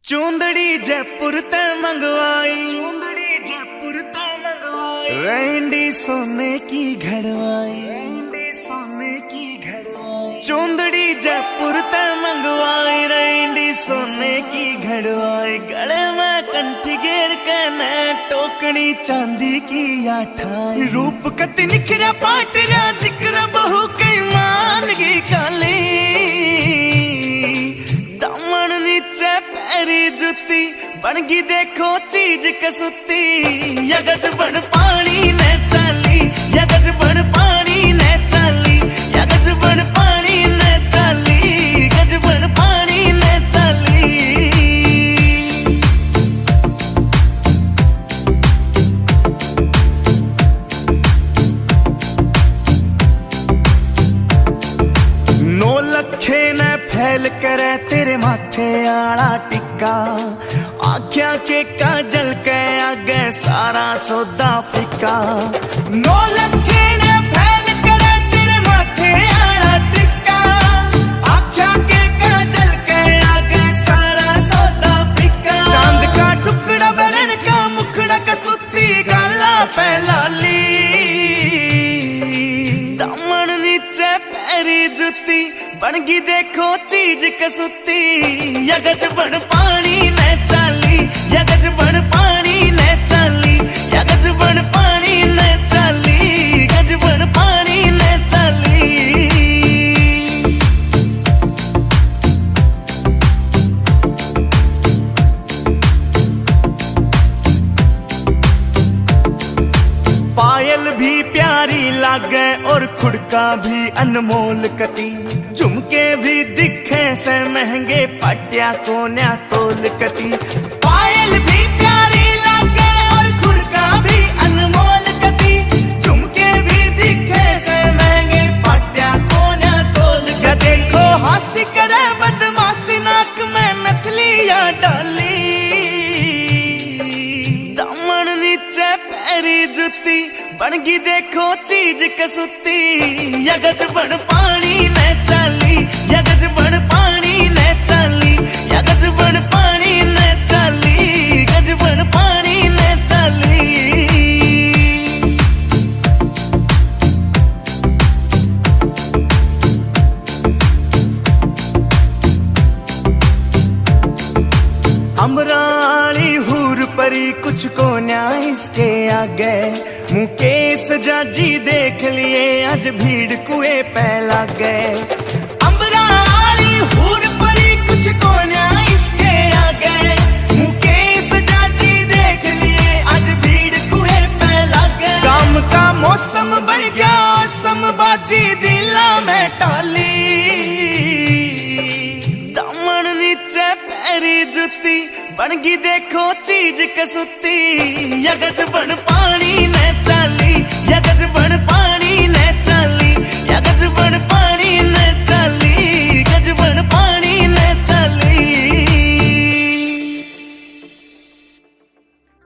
चूंदड़ी जयपुर ते मंगवाई, रैंडी सोने की घड़वाई, चूंदड़ी जयपुर ते मंगवाई, रैंडी सोने की घड़वाई। गले में कंठी घेर के न टोकनी चांदी की आठाई। रूप कति निखरा पाटरा जिक्र बहु कई मान की काली। दामन नीचे पैरी जुती बनगी देखो चीज कसुती। यगज बन पानी ने चाली, यगज बन पानी ने चाली, यगज बन पानी ने चाली, गज बन पानी ने चाली। नौ लखे ने फैल करे तेरे माथे आला टिक्का। आख्या के काजल के आगे सारा सौदा फिका। नौ लखे ने फैल करे तेरे माथे आला टिक्का। आख्या के काजल के आगे सारा सौदा फिका। चांद का टुकड़ा बरन का मुखड़ा कसुती गाला पहलाली। दामन नीचे पैरी जुती बनगी देखो चीज कसुती। यगज बन पानी ने चाली, यगज बन पानी ने चाली, यगज बन पानी ने चाली, गज बन पानी ने चाली। पायल भी प्यारी लागे और खुड़का भी अनमोल कती। झुमके भी दिखे से महंगे पट्या कोन्या तोल कती। पायल भी प्यारी लागे और खुड़का भी अनमोल कती। झुमके भी दिखे से महंगे पट्या कोन्या तोल कती। देखो हंसी करे बदमाशी नाक में नथलिया डाली। दामन नीचे पैरी जुती बनगी देखो चीज कसुती। यगज बन पानी ने चाली, यगज बन पानी ने चाली, यगज बन पानी ने चाली, गज बन पानी ने चाली। अमराली हूर परी कुछ को न्याय इसके आगे। मुकेश जाजी देख लिए आज भीड़ कुएं पे लग गए। अमराली हूर परी कुछ को न्याय इसके आगे। मुकेश जाजी देख लिए आज भीड़ कुएं पे लग गए। काम का मौसम बन गया समबाजी दिला में टाली। दामन नीचे पैरी जुती बनगी देखो चीज कसुती। यगज बन पानी ने चाली, यगज बन पानी